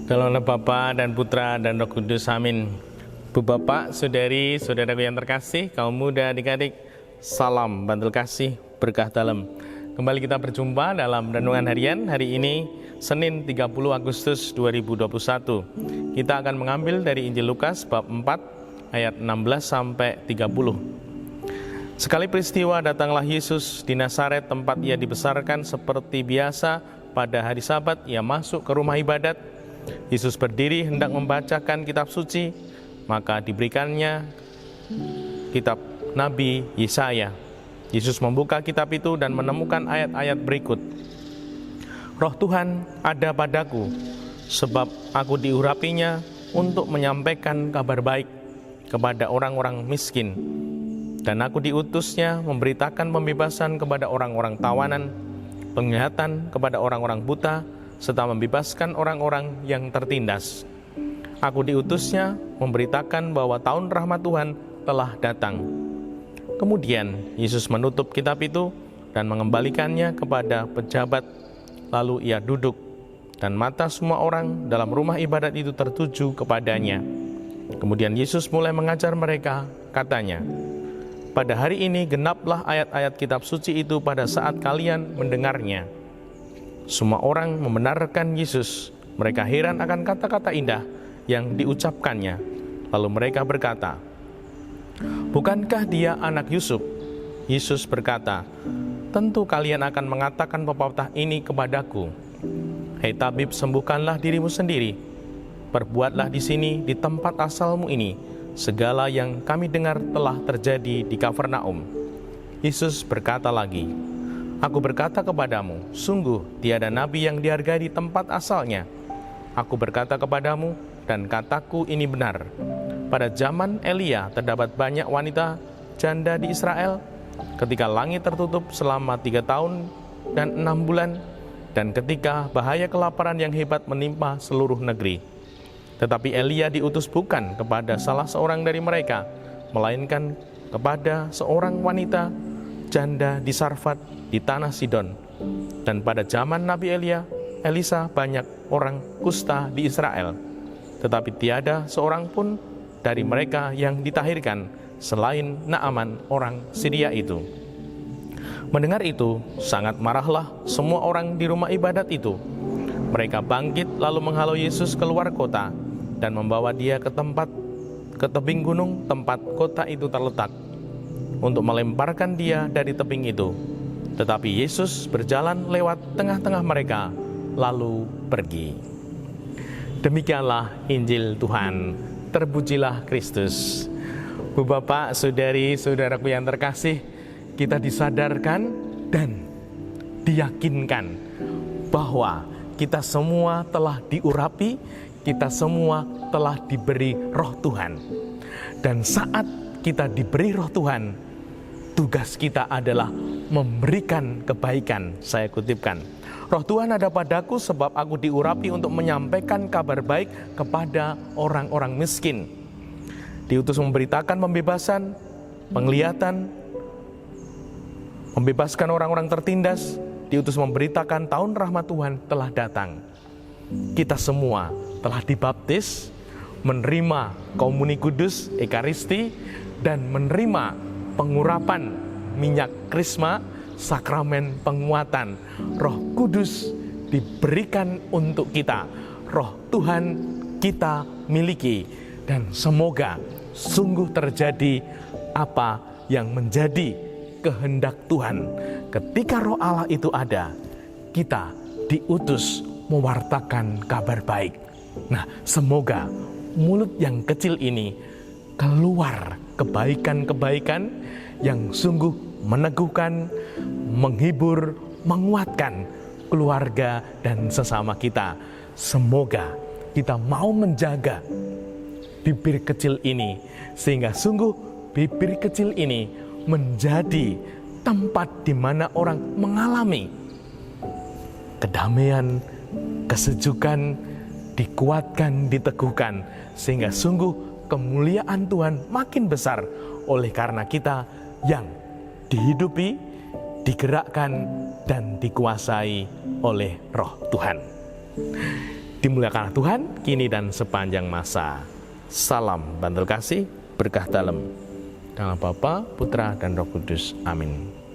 Dalam nama Bapa dan Putra dan Roh Kudus, amin. Bu Bapak, Saudari, Saudaraku yang terkasih, kaum muda, adik-adik, salam bantul kasih, berkah dalam. Kembali kita berjumpa dalam Renungan Harian hari ini, Senin 30 Agustus 2021. Kita akan mengambil dari Injil Lukas bab 4 ayat 16 sampai 30. Sekali peristiwa datanglah Yesus di Nazaret, tempat ia dibesarkan. Seperti biasa pada hari Sabat ia masuk ke rumah ibadat. Yesus berdiri hendak membacakan kitab suci, maka diberikannya kitab Nabi Yesaya. Yesus membuka kitab itu dan menemukan ayat-ayat berikut. Roh Tuhan ada padaku, sebab aku diurapinya untuk menyampaikan kabar baik kepada orang-orang miskin. Dan aku diutusnya memberitakan pembebasan kepada orang-orang tawanan, penglihatan kepada orang-orang buta, serta membebaskan orang-orang yang tertindas. Aku diutusnya memberitakan bahwa tahun rahmat Tuhan telah datang. Kemudian Yesus menutup kitab itu dan mengembalikannya kepada pejabat. Lalu ia duduk, dan mata semua orang dalam rumah ibadat itu tertuju kepadanya. Kemudian Yesus mulai mengajar mereka, katanya, "Pada hari ini genaplah ayat-ayat kitab suci itu pada saat kalian mendengarnya." Semua orang membenarkan Yesus. Mereka heran akan kata-kata indah yang diucapkannya. Lalu mereka berkata, "Bukankah dia anak Yusuf?" Yesus berkata, "Tentu kalian akan mengatakan pepatah ini kepadaku, 'Hei tabib, sembuhkanlah dirimu sendiri. Perbuatlah di sini, di tempat asalmu ini, segala yang kami dengar telah terjadi di Kafarnaum.'" Yesus berkata lagi, "Aku berkata kepadamu, sungguh tiada nabi yang dihargai di tempat asalnya. Aku berkata kepadamu, dan kataku ini benar. Pada zaman Elia terdapat banyak wanita janda di Israel, ketika langit tertutup selama 3 tahun dan 6 bulan, dan ketika bahaya kelaparan yang hebat menimpa seluruh negeri. Tetapi Elia diutus bukan kepada salah seorang dari mereka, melainkan kepada seorang wanita janda di Sarfat di tanah Sidon. Dan pada zaman Nabi Elisa banyak orang kusta di Israel, tetapi tiada seorang pun dari mereka yang ditahirkan selain Naaman orang Syria itu." Mendengar itu, sangat marahlah semua orang di rumah ibadat itu. Mereka bangkit lalu menghalau Yesus keluar kota dan membawa dia ke tebing gunung tempat kota itu terletak, untuk melemparkan dia dari tebing itu. Tetapi Yesus berjalan lewat tengah-tengah mereka, lalu pergi. Demikianlah Injil Tuhan. Terpujilah Kristus. Bu Bapak, Saudari, Saudaraku yang terkasih, kita disadarkan dan diyakinkan bahwa kita semua telah diurapi, kita semua telah diberi Roh Tuhan. Dan saat kita diberi Roh Tuhan, tugas kita adalah memberikan kebaikan. Saya kutipkan, "Roh Tuhan ada padaku sebab aku diurapi untuk menyampaikan kabar baik kepada orang-orang miskin. Diutus memberitakan pembebasan, penglihatan, membebaskan orang-orang tertindas. Diutus memberitakan tahun rahmat Tuhan telah datang." Kita semua telah dibaptis, menerima komuni kudus, ekaristi, dan menerima pengurapan minyak krisma, sakramen penguatan. Roh Kudus diberikan untuk kita. Roh Tuhan kita miliki. Dan semoga sungguh terjadi apa yang menjadi kehendak Tuhan. Ketika Roh Allah itu ada, kita diutus mewartakan kabar baik. Nah, semoga mulut yang kecil ini keluar kebaikan-kebaikan yang sungguh meneguhkan, menghibur, menguatkan keluarga dan sesama kita. Semoga kita mau menjaga bibir kecil ini, sehingga sungguh bibir kecil ini menjadi tempat di mana orang mengalami kedamaian, kesejukan, dikuatkan, diteguhkan, sehingga sungguh kemuliaan Tuhan makin besar oleh karena kita yang dihidupi, digerakkan, dan dikuasai oleh Roh Tuhan. dimuliakan Tuhan, kini dan sepanjang masa. Salam bantul kasih, berkah dalam. Dalam Bapa, Putra, dan Roh Kudus. Amin.